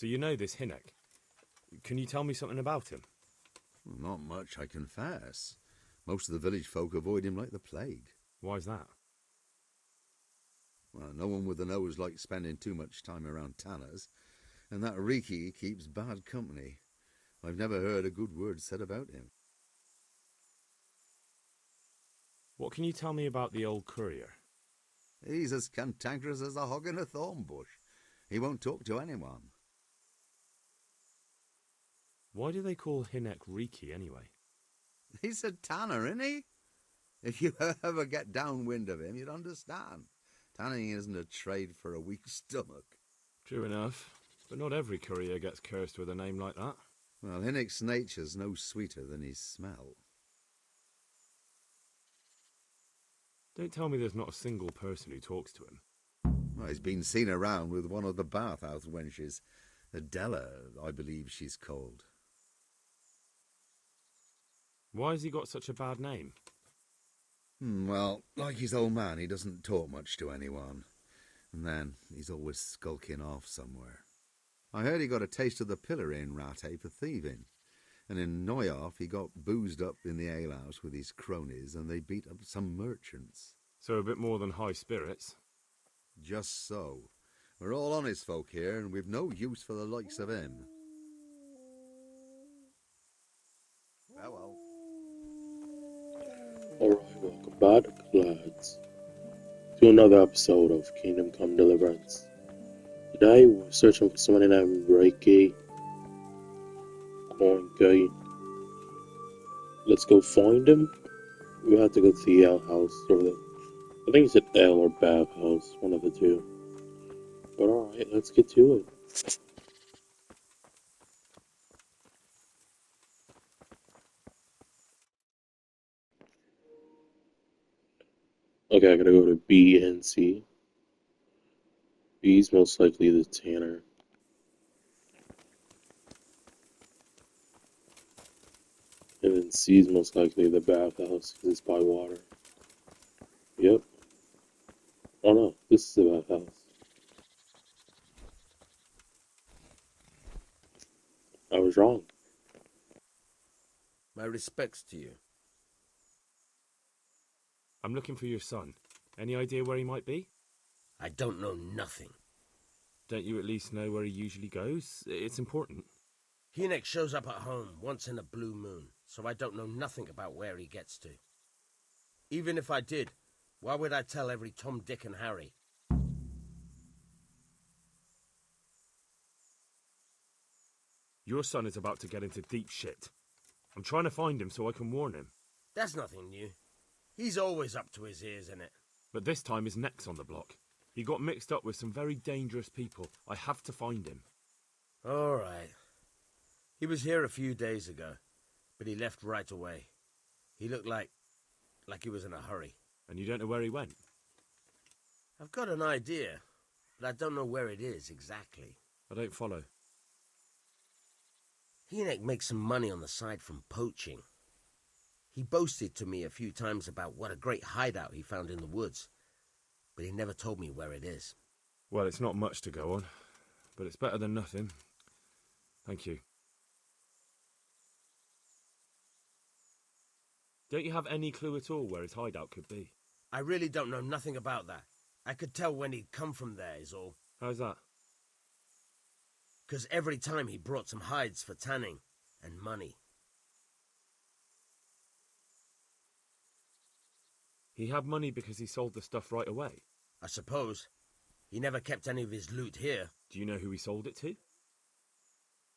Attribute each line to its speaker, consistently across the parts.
Speaker 1: So you know this Hinnock. Can you tell me something about him?
Speaker 2: Not much, I confess. Most of the village folk avoid him like the plague.
Speaker 1: Why's that?
Speaker 2: Well, no one with a nose likes spending too much time around tanners, and that Reeky keeps bad company. I've never heard a good word said about him.
Speaker 1: What can you tell me about the old courier?
Speaker 2: He's as cantankerous as a hog in a thorn bush. He won't talk to anyone.
Speaker 1: Why do they call Hinnock Reeky anyway?
Speaker 2: He's a tanner, isn't he? If you ever get downwind of him, you'd understand. Tanning isn't a trade for a weak stomach.
Speaker 1: True enough, but not every courier gets cursed with a name like that.
Speaker 2: Well, Hinnock's nature's no sweeter than his smell.
Speaker 1: Don't tell me there's not a single person who talks to him.
Speaker 2: Well, he's been seen around with one of the bathhouse wenches. Adela, I believe she's called.
Speaker 1: Why has he got such a bad name?
Speaker 2: Well, like his old man, he doesn't talk much to anyone. And then he's always skulking off somewhere. I heard he got a taste of the pillory in Rattay for thieving. And in Neuhoff he got boozed up in the alehouse with his cronies and they beat up some merchants.
Speaker 1: So a bit more than high spirits?
Speaker 2: Just so. We're all honest folk here and we've no use for the likes of him. Farewell.
Speaker 3: Alright, welcome back, lads, to another episode of Kingdom Come Deliverance. Today we're searching for someone named Reeky. Okay, let's go find him. We have to go to the ale house, or I think it's an ale or bathhouse, one of the two. But alright, let's get to it. Okay, I gotta go to B and C. B's most likely the tanner. And then C's most likely the bathhouse, because it's by water. Yep. Oh no, this is the bathhouse. I was wrong.
Speaker 4: My respects to you.
Speaker 1: I'm looking for your son. Any idea where he might be?
Speaker 4: I don't know nothing.
Speaker 1: Don't you at least know where he usually goes? It's important.
Speaker 4: Hinnock shows up at home once in a blue moon, so I don't know nothing about where he gets to. Even if I did, why would I tell every Tom, Dick and Harry?
Speaker 1: Your son is about to get into deep shit. I'm trying to find him so I can warn him.
Speaker 4: That's nothing new. He's always up to his ears in it.
Speaker 1: But this time his neck's on the block. He got mixed up with some very dangerous people. I have to find him.
Speaker 4: All right. He was here a few days ago, but he left right away. He looked like he was in a hurry.
Speaker 1: And you don't know where he went?
Speaker 4: I've got an idea, but I don't know where it is exactly.
Speaker 1: I don't follow.
Speaker 4: Hinnock makes some money on the side from poaching. He boasted to me a few times about what a great hideout he found in the woods, but he never told me where it is.
Speaker 1: Well, it's not much to go on, but it's better than nothing. Thank you. Don't you have any clue at all where his hideout could be?
Speaker 4: I really don't know nothing about that. I could tell when he'd come from there is all.
Speaker 1: How's that?
Speaker 4: 'Cause every time he brought some hides for tanning and money.
Speaker 1: He had money because he sold the stuff right away.
Speaker 4: I suppose. He never kept any of his loot here.
Speaker 1: Do you know who he sold it to?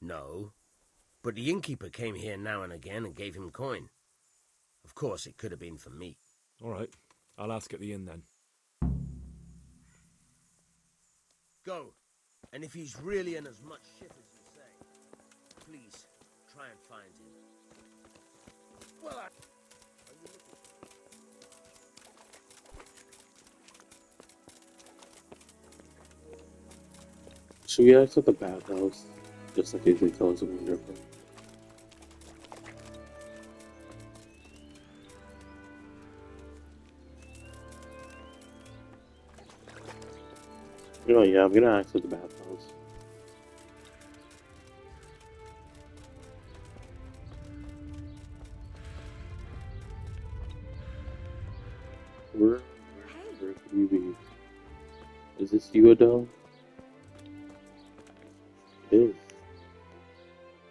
Speaker 4: No. But the innkeeper came here now and again and gave him coin. Of course, it could have been for meat.
Speaker 1: All right. I'll ask at the inn then.
Speaker 4: Go. And if he's really in as much shit as you say, please try and find him. Well,
Speaker 3: Should we ask at the bathhouse? Just in case they tell us something different. You know, yeah, I'm gonna ask at the bathhouse. this you, Adele? It is.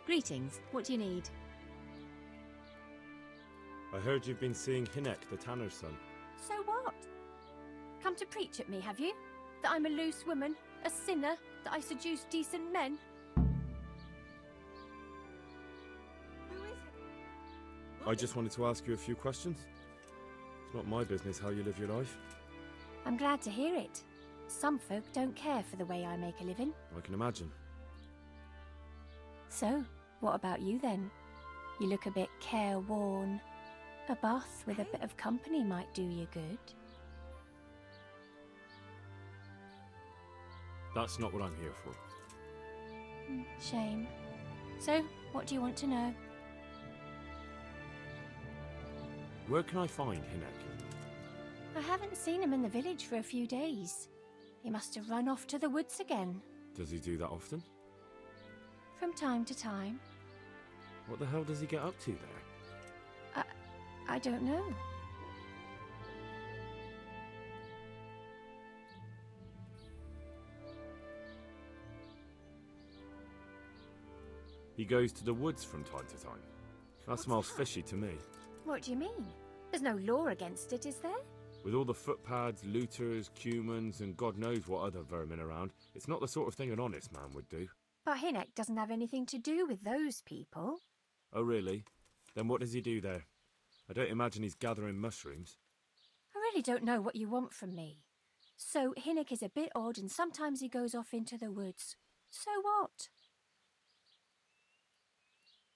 Speaker 5: Greetings. What do you need?
Speaker 1: I heard you've been seeing Hinek, the tanner's son.
Speaker 5: So what? Come to preach at me, have you? That I'm a loose woman, a sinner, that I seduce decent men? Who is it?
Speaker 1: I just wanted to ask you a few questions. It's not my business how you live your life.
Speaker 5: I'm glad to hear it. Some folk don't care for the way I make a living.
Speaker 1: I can imagine.
Speaker 5: So, what about you then? You look a bit careworn. A bath with a bit of company might do you good.
Speaker 1: That's not what I'm here for.
Speaker 5: Shame. So, what do you want to know?
Speaker 1: Where can I find Hinek?
Speaker 5: I haven't seen him in the village for a few days. He must have run off to the woods again.
Speaker 1: Does he do that often?
Speaker 5: From time to time.
Speaker 1: What the hell does he get up to there?
Speaker 5: I don't know.
Speaker 1: He goes to the woods from time to time. That smells fishy to me.
Speaker 5: What do you mean? There's no law against it, is there?
Speaker 1: With all the footpads, looters, cumans, and God knows what other vermin around, it's not the sort of thing an honest man would do.
Speaker 5: But Hinek doesn't have anything to do with those people.
Speaker 1: Oh, really? Then what does he do there? I don't imagine he's gathering mushrooms.
Speaker 5: I really don't know what you want from me. So Hinek is a bit odd and sometimes he goes off into the woods. So what?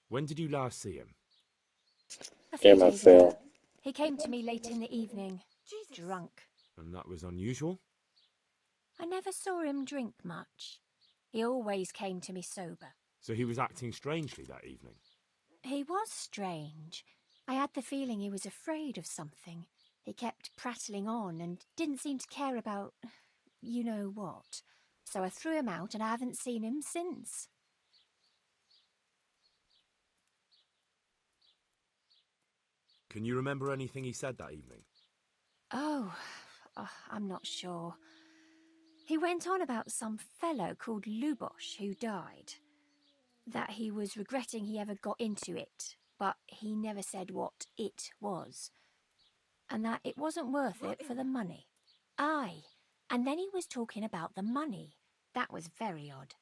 Speaker 1: When did you last see him?
Speaker 5: A few
Speaker 3: Damn, I
Speaker 5: days
Speaker 3: fail.
Speaker 5: ago. He came to me late in the evening, drunk.
Speaker 1: And that was unusual?
Speaker 5: I never saw him drink much. He always came to me sober.
Speaker 1: So he was acting strangely that evening?
Speaker 5: He was strange. I had the feeling he was afraid of something. He kept prattling on and didn't seem to care about you know what. So I threw him out and I haven't seen him since.
Speaker 1: Can you remember anything he said that evening?
Speaker 5: Oh, I'm not sure. He went on about some fellow called Lubosh who died. That he was regretting he ever got into it, but he never said what it was. And that it wasn't worth it for the money. Aye, and then he was talking about the money. That was very odd.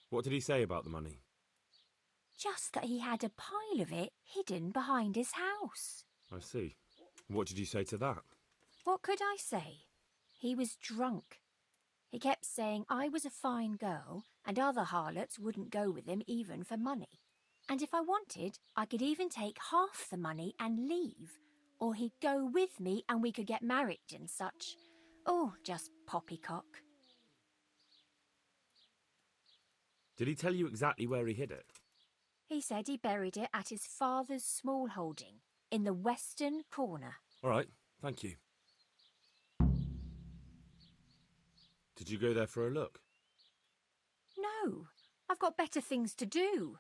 Speaker 1: What did he say about the money?
Speaker 5: Just that he had a pile of it hidden behind his house.
Speaker 1: I see. What did you say to that?
Speaker 5: What could I say? He was drunk. He kept saying I was a fine girl and other harlots wouldn't go with him even for money. And if I wanted, I could even take half the money and leave. Or he'd go with me and we could get married and such. Oh, just poppycock.
Speaker 1: Did he tell you exactly where he hid it?
Speaker 5: He said he buried it at his father's small holding in the western corner.
Speaker 1: All right, thank you. Did you go there for a look?
Speaker 5: No, I've got better things to do.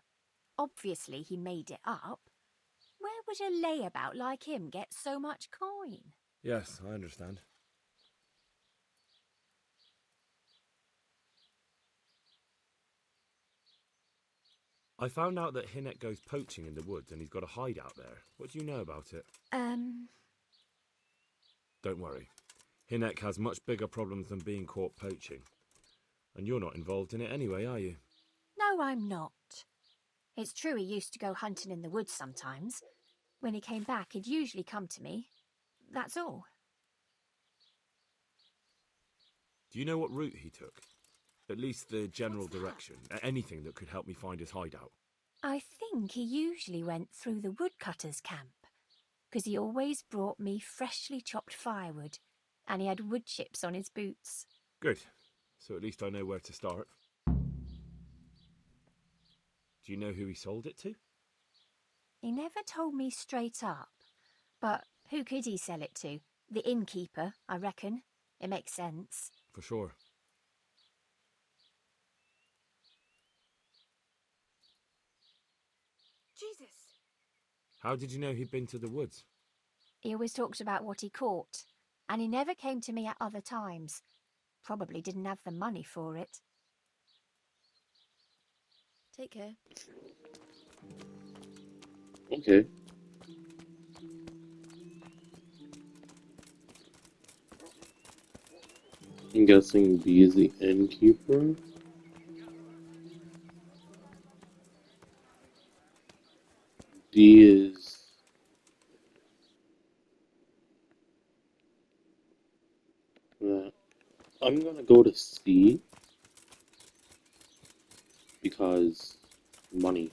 Speaker 5: Obviously he made it up. Where would a layabout like him get so much coin?
Speaker 1: Yes, I understand. I found out that Hinek goes poaching in the woods and he's got a hideout there. What do you know about it? Don't worry. Hinek has much bigger problems than being caught poaching. And you're not involved in it anyway, are you?
Speaker 5: No, I'm not. It's true he used to go hunting in the woods sometimes. When he came back, he'd usually come to me. That's all.
Speaker 1: Do you know what route he took? At least the general direction. Anything that could help me find his hideout.
Speaker 5: I think he usually went through the woodcutter's camp, because he always brought me freshly chopped firewood, and he had wood chips on his boots.
Speaker 1: Good. So at least I know where to start. Do you know who he sold it to?
Speaker 5: He never told me straight up, but who could he sell it to? The innkeeper, I reckon. It makes sense.
Speaker 1: For sure.
Speaker 5: Jesus!
Speaker 1: How did you know he'd been to the woods?
Speaker 5: He always talked about what he caught. and he never came to me at other times. Probably didn't have the money for it.
Speaker 6: Take care.
Speaker 3: Okay. I'm guessing B is the innkeeper. D is... that. I'm gonna go to C because money.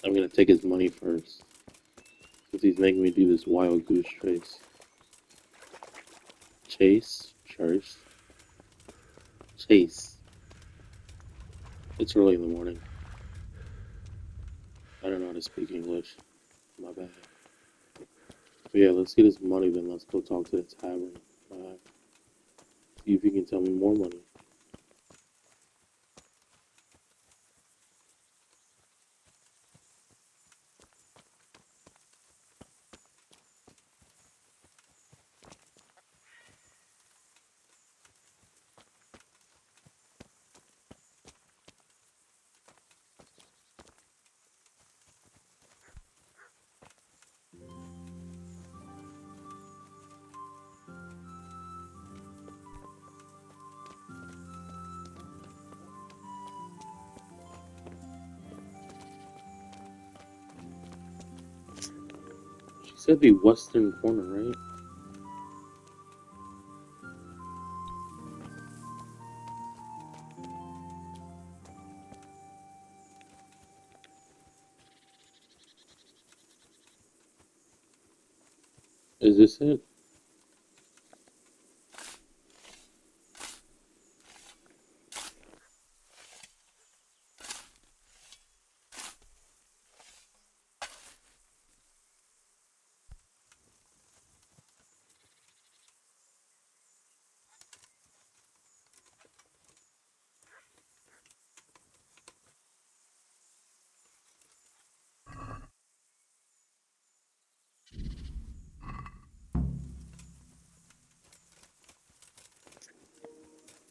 Speaker 3: I'm gonna take his money first. Because he's making me do this wild goose chase. Chase. It's early in the morning. I don't know how to speak English. My bad. But yeah, let's get his money, then let's go talk to the tavern. See if he can tell me more money. She said the western corner, right? Is this it?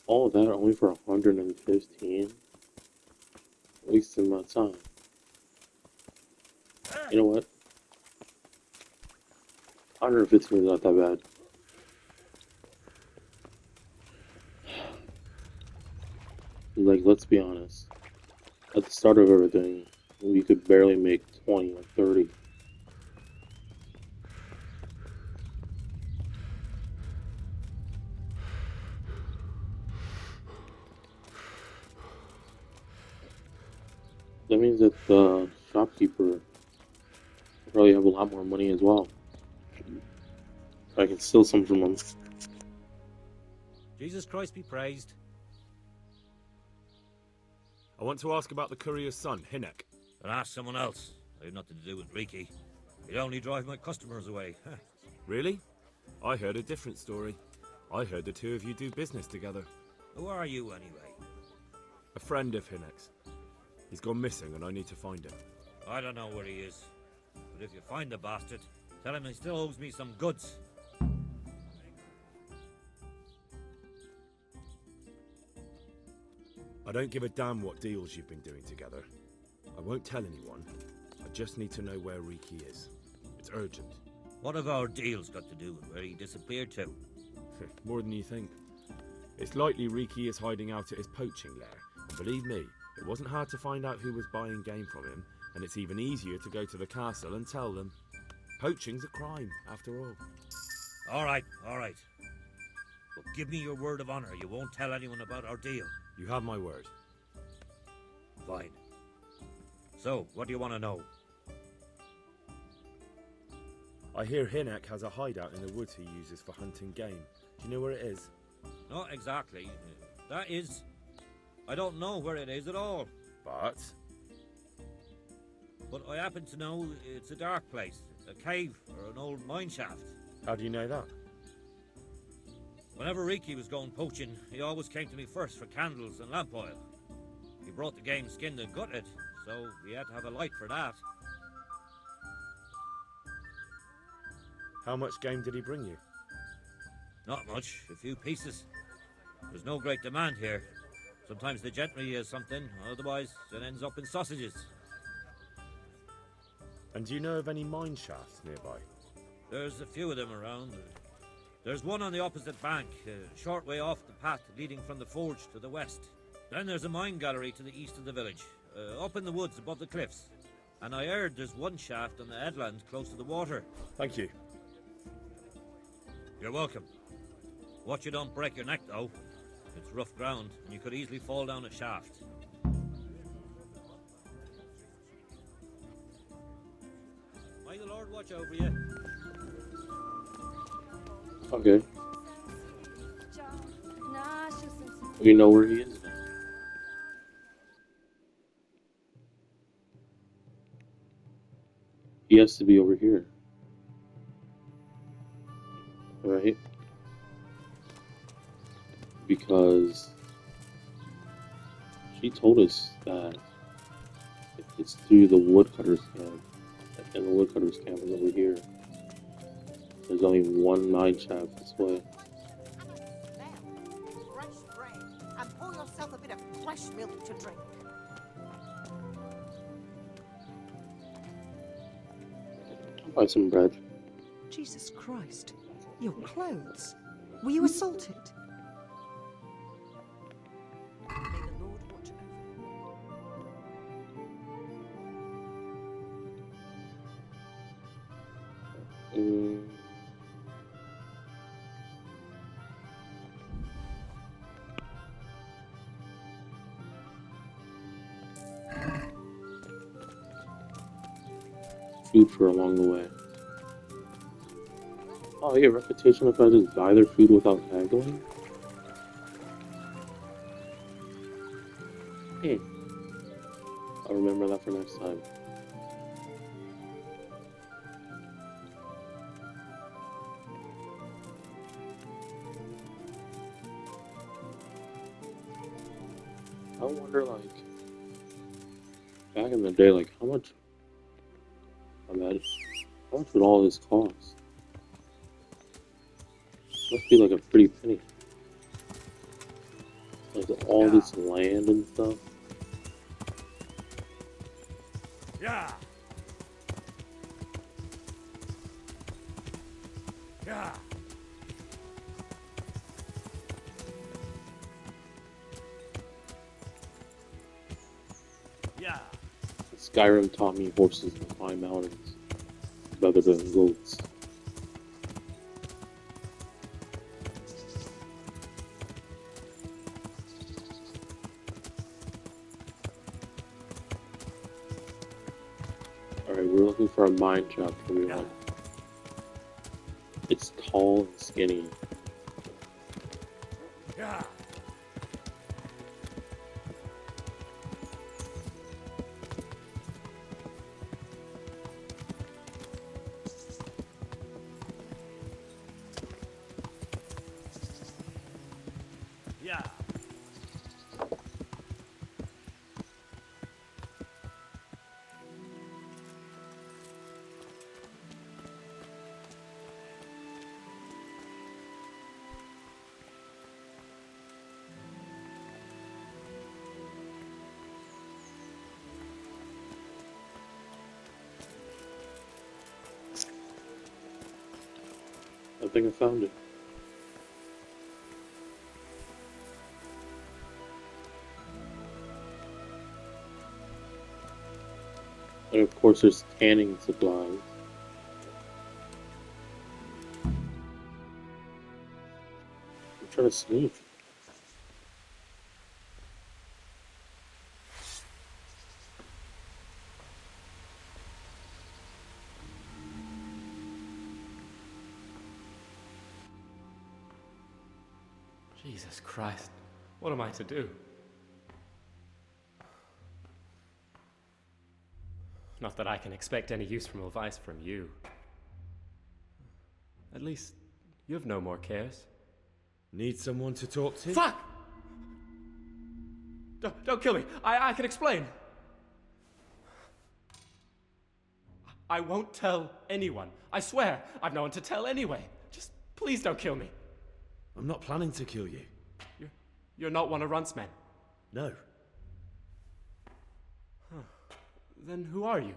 Speaker 3: All that only for 115? Wasting my time. You know what? 115 is not that bad. Like, let's be honest. At the start of everything, we could barely make 20 or 30. That means that the shopkeeper probably have a lot more money as well. I can steal some from him.
Speaker 1: Jesus Christ be praised. I want to ask about the courier's son, Hinek.
Speaker 7: And ask someone else. I have nothing to do with Reeky. He'd only drive my customers away.
Speaker 1: Really? I heard a different story. I heard the two of you do business together.
Speaker 7: Who are you, anyway?
Speaker 1: A friend of Hinek's. He's gone missing and I need to find him.
Speaker 7: I don't know where he is. But if you find the bastard, tell him he still owes me some goods.
Speaker 1: I don't give a damn what deals you've been doing together. I won't tell anyone. I just need to know where Reeky is. It's urgent.
Speaker 7: What have our deals got to do with where he disappeared to?
Speaker 1: More than you think. It's likely Reeky is hiding out at his poaching lair. And believe me, it wasn't hard to find out who was buying game from him, and it's even easier to go to the castle and tell them. Poaching's a crime, after all.
Speaker 7: All right. But give me your word of honor you won't tell anyone about our deal.
Speaker 1: You have my word.
Speaker 7: Fine. So, what do you want to know?
Speaker 1: I hear Hinek has a hideout in the woods he uses for hunting game. Do you know where it is?
Speaker 7: Not exactly. That is... I don't know where it is at all.
Speaker 1: But
Speaker 7: I happen to know it's a dark place. A cave or an old mine shaft.
Speaker 1: how do you know that?
Speaker 7: Whenever Reeky was going poaching, he always came to me first for candles and lamp oil. He brought the game skinned and gutted, so we had to have a light for that.
Speaker 1: How much game did he bring you?
Speaker 7: Not much, a few pieces. There's no great demand here. Sometimes the gentry has something, otherwise it ends up in sausages.
Speaker 1: And do you know of any mine shafts nearby?
Speaker 7: There's a few of them around. There's one on the opposite bank, a short way off the path leading from the forge to the west. Then there's a mine gallery to the east of the village, up in the woods above the cliffs. And I heard there's one shaft on the headland close to the water.
Speaker 1: Thank you.
Speaker 7: You're welcome. Watch you don't break your neck, though. It's rough ground, and you could easily fall down a shaft. May the Lord watch over you.
Speaker 3: Okay. We know where he is now. He has to be over here. Right? Because she told us that it's through the woodcutter's camp, and the woodcutter's camp is over here. There's only one mine shaft this way.
Speaker 6: Fresh bread, and pour yourself a bit of fresh milk to drink.
Speaker 3: I'll buy some bread.
Speaker 6: Jesus Christ, your clothes. Were you assaulted? May the Lord watch over you.
Speaker 3: Food for along the way. Oh, I get reputation if I just buy their food without haggling? I'll remember that for next time. I wonder, like, back in the day, like, how much would all this cost? Must be like a pretty penny. Like all this land and stuff.
Speaker 1: Yeah. Yeah. Yeah.
Speaker 3: Skyrim taught me horses can climb mountains rather than goats. Alright, we're looking for a mine shaft, everyone. It's tall and skinny.
Speaker 1: Yeah. Yeah.
Speaker 3: I think I found it. And of course there's tanning supplies. I'm trying to sneak.
Speaker 8: Jesus Christ, what am I to do? Not that I can expect any useful advice from you. At least, you've no more cares.
Speaker 1: Need someone to talk to?
Speaker 8: Fuck! Don't kill me. I can explain. I won't tell anyone. I swear, I've no one to tell anyway. Just please don't kill me.
Speaker 1: I'm not planning to kill you.
Speaker 8: You're not one of Runt's men.
Speaker 1: No.
Speaker 8: Then who are you?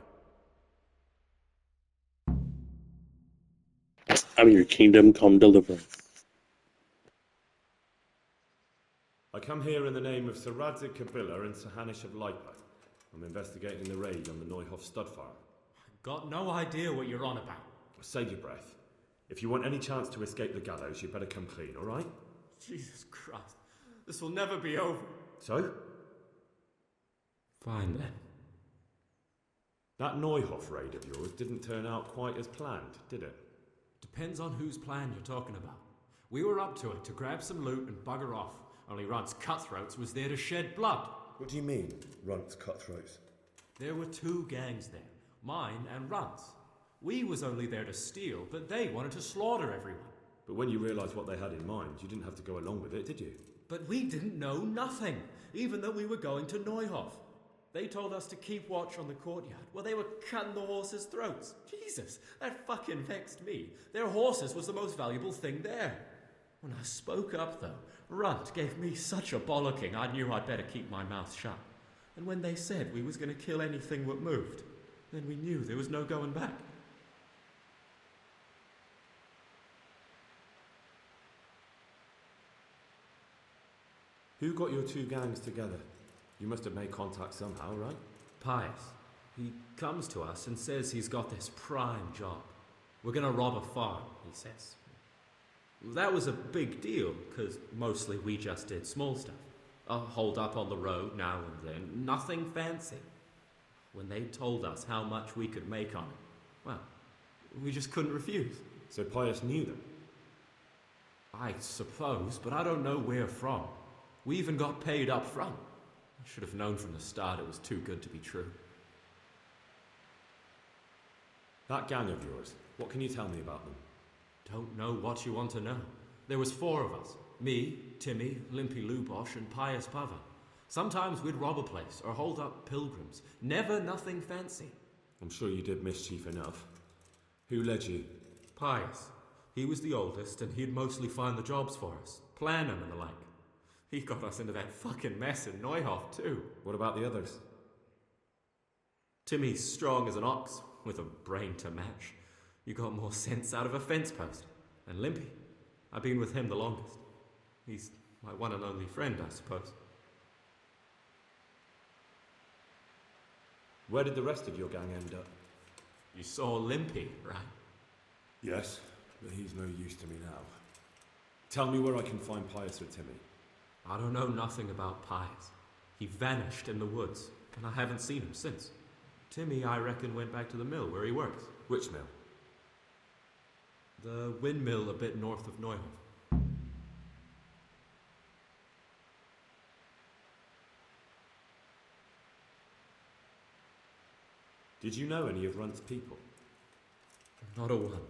Speaker 3: I'm your kingdom come Deliverance.
Speaker 1: I come here in the name of Sir Radzig Kabila and Sir Hanish of Leipa. I'm investigating the raid on the Neuhof stud farm.
Speaker 9: Got no idea what you're on about.
Speaker 1: Save your breath. If you want any chance to escape the gallows, you better come clean, all right?
Speaker 8: Jesus Christ. This will never be over.
Speaker 1: So?
Speaker 8: Fine then.
Speaker 1: That Neuhof raid of yours didn't turn out quite as planned, did it?
Speaker 9: Depends on whose plan you're talking about. We were up to it to grab some loot and bugger off. Only Runt's cutthroats was there to shed blood.
Speaker 1: What do you mean, Runt's cutthroats?
Speaker 9: There were two gangs there, mine and Runt's. We was only there to steal, but they wanted to slaughter everyone.
Speaker 1: But when you realised what they had in mind, you didn't have to go along with it, did you?
Speaker 9: But we didn't know nothing, even though we were going to Neuhof. They told us to keep watch on the courtyard while they were cutting the horses' throats. Jesus, that fucking vexed me. Their horses was the most valuable thing there. When I spoke up, though, Runt gave me such a bollocking I knew I'd better keep my mouth shut. And when they said we was going to kill anything that moved, then we knew there was no going back.
Speaker 1: Who got your two gangs together? You must have made contact somehow, right?
Speaker 9: Pius. He comes to us and says he's got this prime job. We're going to rob a farm, he says. That was a big deal, because mostly we just did small stuff. A hold up on the road now and then, nothing fancy. When they told us how much we could make on it, well, we just couldn't refuse.
Speaker 1: So Pius knew them?
Speaker 9: I suppose, but I don't know where from. We even got paid up front. I should have known from the start it was too good to be true.
Speaker 1: That gang of yours, what can you tell me about them?
Speaker 9: Don't know what you want to know. There was 4 of us. Me, Timmy, Limpy Lubosh, and Pius Pava. Sometimes we'd rob a place or hold up pilgrims. Never nothing fancy.
Speaker 1: I'm sure you did mischief enough. Who led you?
Speaker 9: Pius. He was the oldest, and he'd mostly find the jobs for us. Plan them and the like. He got us into that fucking mess in Neuhof, too.
Speaker 1: What about the others?
Speaker 9: Timmy's strong as an ox, with a brain to match. You got more sense out of a fence post. And Limpy, I've been with him the longest. He's my one and only friend, I suppose.
Speaker 1: Where did the rest of your gang end up?
Speaker 9: You saw Limpy, right?
Speaker 1: Yes, but he's no use to me now. Tell me where I can find Pius or Timmy.
Speaker 9: I don't know nothing about Pius. He vanished in the woods, and I haven't seen him since. Timmy, I reckon, went back to the mill where he works.
Speaker 1: Which mill?
Speaker 9: The windmill a bit north of Neuhof.
Speaker 1: Did you know any of Runt's people?
Speaker 9: Not a one.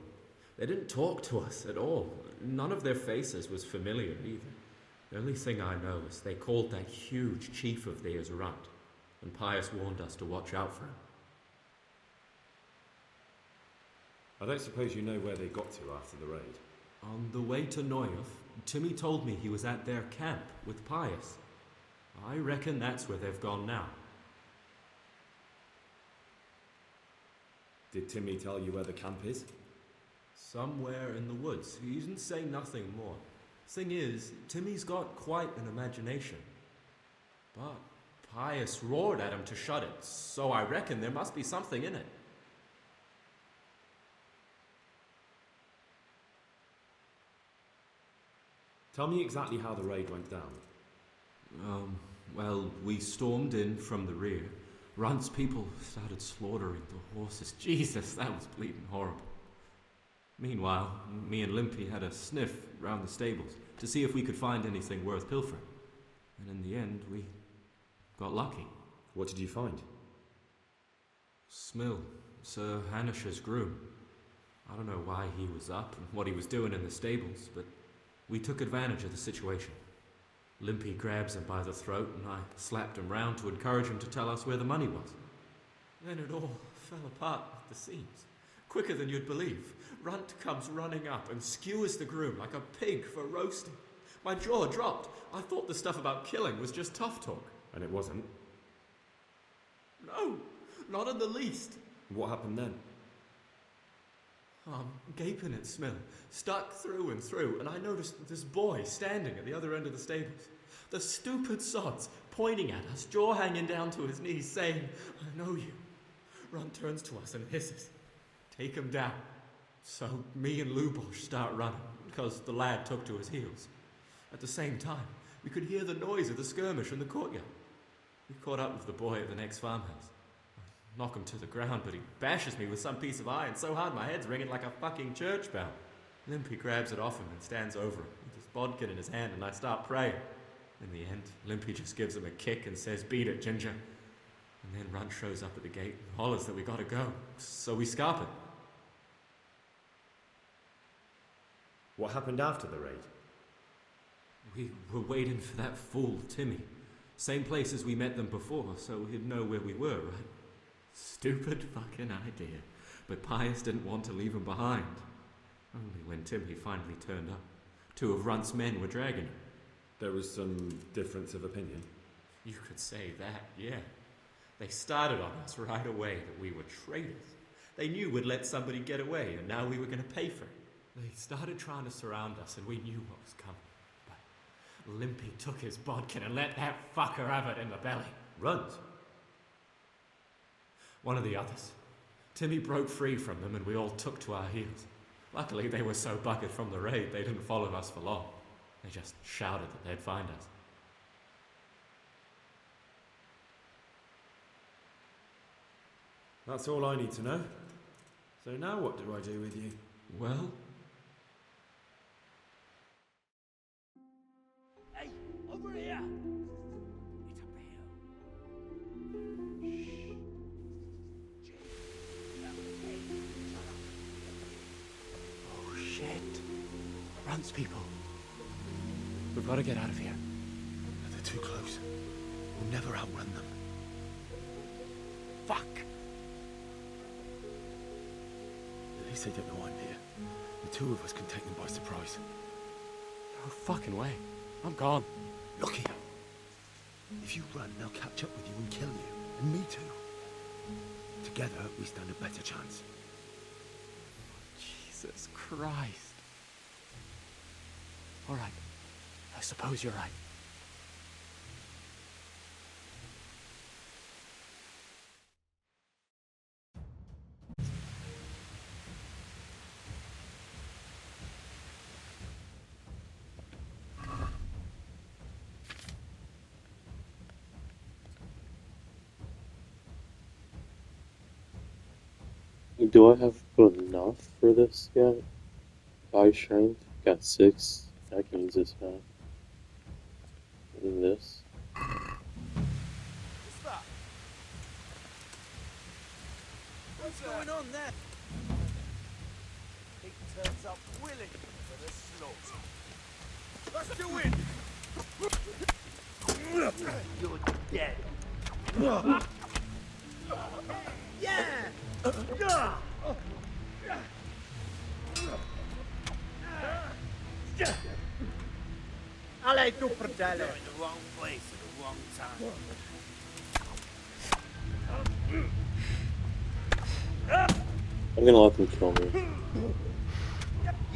Speaker 9: They didn't talk to us at all. None of their faces was familiar either. The only thing I know is they called that huge chief of theirs Runt, and Pius warned us to watch out for him.
Speaker 1: I don't suppose you know where they got to after the raid.
Speaker 9: On the way to Neuhof, Timmy told me he was at their camp with Pius. I reckon that's where they've gone now.
Speaker 1: Did Timmy tell you where the camp is?
Speaker 9: Somewhere in the woods. He didn't say nothing more. Thing is, Timmy's got quite an imagination. But Pius roared at him to shut it, so I reckon there must be something in it.
Speaker 1: Tell me exactly how the raid went down.
Speaker 9: Well, we stormed in from the rear. Runt's people started slaughtering the horses. Jesus, that was bleeding horrible. Meanwhile, me and Limpy had a sniff round the stables to see if we could find anything worth pilfering. And in the end, we got lucky.
Speaker 1: What did you find?
Speaker 9: Smill, Sir Hanish's groom. I don't know why he was up and what he was doing in the stables, but we took advantage of the situation. Limpy grabs him by the throat and I slapped him round to encourage him to tell us where the money was. Then it all fell apart at the seams. Quicker than you'd believe. Runt comes running up and skewers the groom like a pig for roasting. My jaw dropped. I thought the stuff about killing was just tough talk.
Speaker 8: And it wasn't.
Speaker 9: No, not in the least.
Speaker 8: What happened then?
Speaker 9: I'm gaping at Smill, stuck through and through, and I noticed this boy standing at the other end of the stables. The stupid sods pointing at us, jaw hanging down to his knees, saying, "I know you." Runt turns to us and hisses, "Take him down." So me and Lubosh start running, because the lad took to his heels. At the same time, we could hear the noise of the skirmish in the courtyard. We caught up with the boy at the next farmhouse. I knock him to the ground, but he bashes me with some piece of iron so hard my head's ringing like a fucking church bell. Limpy grabs it off him and stands over him with his bodkin in his hand, and I start praying. In the end, Limpy just gives him a kick and says, "Beat it, Ginger." And then Runt shows up at the gate and hollers that we gotta go, so we scarp it.
Speaker 8: What happened after the raid?
Speaker 9: We were waiting for that fool, Timmy. Same place as we met them before, so he'd know where we were, right? Stupid fucking idea. But Pius didn't want to leave him behind. Only when Timmy finally turned up, 2 of Runt's men were dragging him.
Speaker 8: There was some difference of opinion.
Speaker 9: You could say that, yeah. They started on us right away that we were traitors. They knew we'd let somebody get away, and now we were going to pay for it. They started trying to surround us, and we knew what was coming. But Limpy took his bodkin and let that fucker have it in the belly.
Speaker 8: Runt?
Speaker 9: One of the others. Timmy broke free from them, and we all took to our heels. Luckily, they were so buggered from the raid, they didn't follow us for long. They just shouted that they'd find us.
Speaker 8: That's all I need to know. So now what do I do with you?
Speaker 9: Well?
Speaker 10: Hey, over here! It's up the hill. Shh. Jake. Hey, shut up.
Speaker 9: Oh, shit. Runt's people. We've got to get out of here.
Speaker 10: They're too close. We'll never outrun them. Fuck! At least they don't know I'm here. The 2 of us can take them by surprise.
Speaker 9: No fucking way. I'm gone.
Speaker 10: Look here. If you run, they'll catch up with you and kill you. And me too. Together, we stand a better chance.
Speaker 9: Jesus Christ. All right. I suppose you're right.
Speaker 3: Do I have enough for this yet? 5 strength, got 6. I can use this now. And this.
Speaker 10: What's that? What's going on there? He turns up willing for the slaughter. Let's do it! You're dead. Yeah! Allez, tu fratello! You're in the wrong place at the wrong time.
Speaker 3: I'm gonna let them kill me.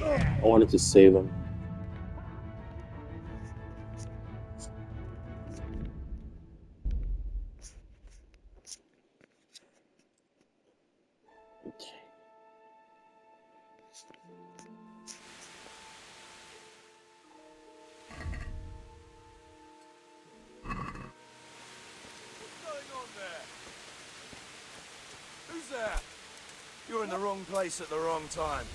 Speaker 3: I wanted to save him.
Speaker 10: You're in the wrong place at the wrong time.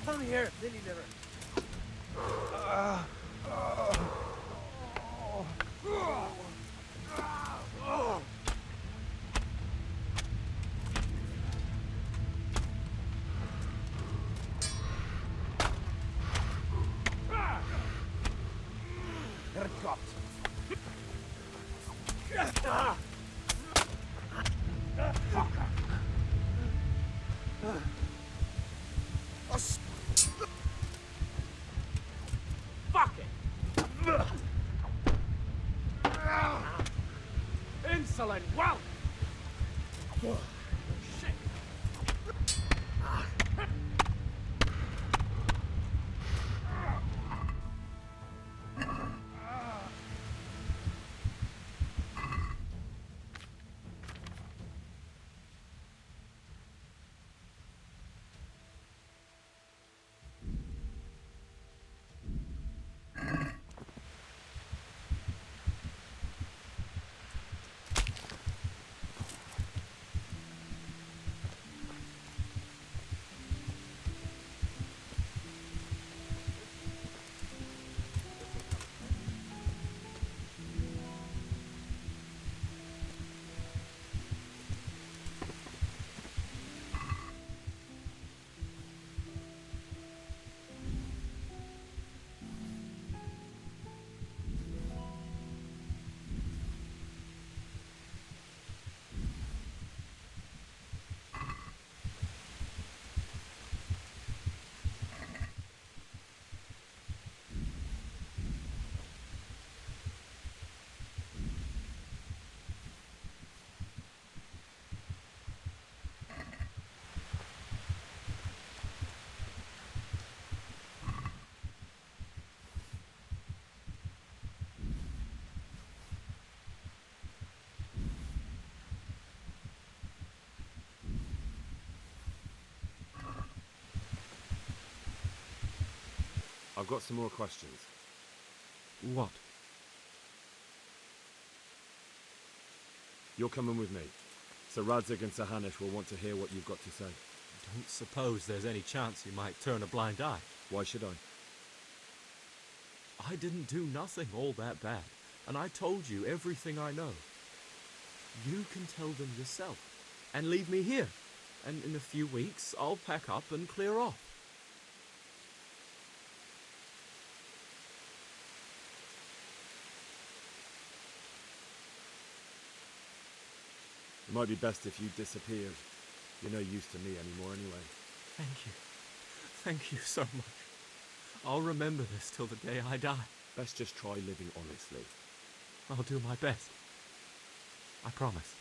Speaker 10: Come here, lily liver.
Speaker 8: Fuck it! Insolent whelp! Shit!
Speaker 1: I've got some more questions.
Speaker 9: What?
Speaker 1: You're coming with me. Sir Radzig and Sir Hanush will want to hear what you've got to say.
Speaker 9: Don't suppose there's any chance you might turn a blind eye.
Speaker 1: Why should I?
Speaker 9: I didn't do nothing all that bad, and I told you everything I know. You can tell them yourself, and leave me here, and in a few weeks I'll pack up and clear off.
Speaker 1: It might be best if you disappeared. You're no use to me anymore anyway.
Speaker 9: Thank you. Thank you so much. I'll remember this till the day I die.
Speaker 1: Best just try living honestly.
Speaker 9: I'll do my best. I promise.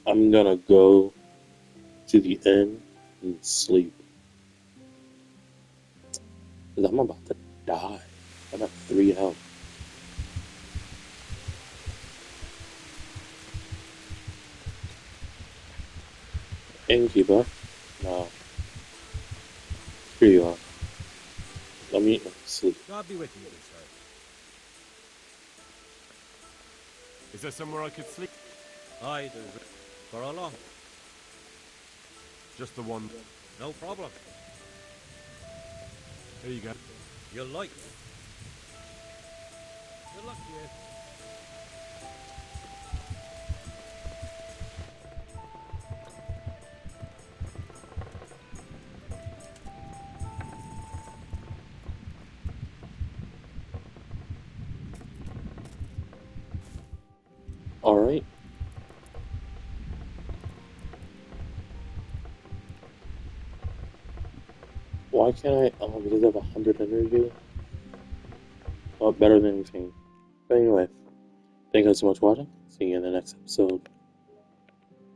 Speaker 3: I'm gonna go to the inn and sleep. 'Cause I'm about to die. I'm at 3 health. Innkeeper? No. Here you are. Let me sleep.
Speaker 7: God be with you, sir.
Speaker 1: Is there somewhere I could sleep?
Speaker 7: Aye, there's... For how long?
Speaker 1: Just the one.
Speaker 7: No problem.
Speaker 1: Here you go.
Speaker 7: You'll like it. Good luck to you.
Speaker 3: Alright. Why can't I? Oh, because I have 100 energy? Well, better than anything. But anyway, thank you guys so much for watching. See you in the next episode.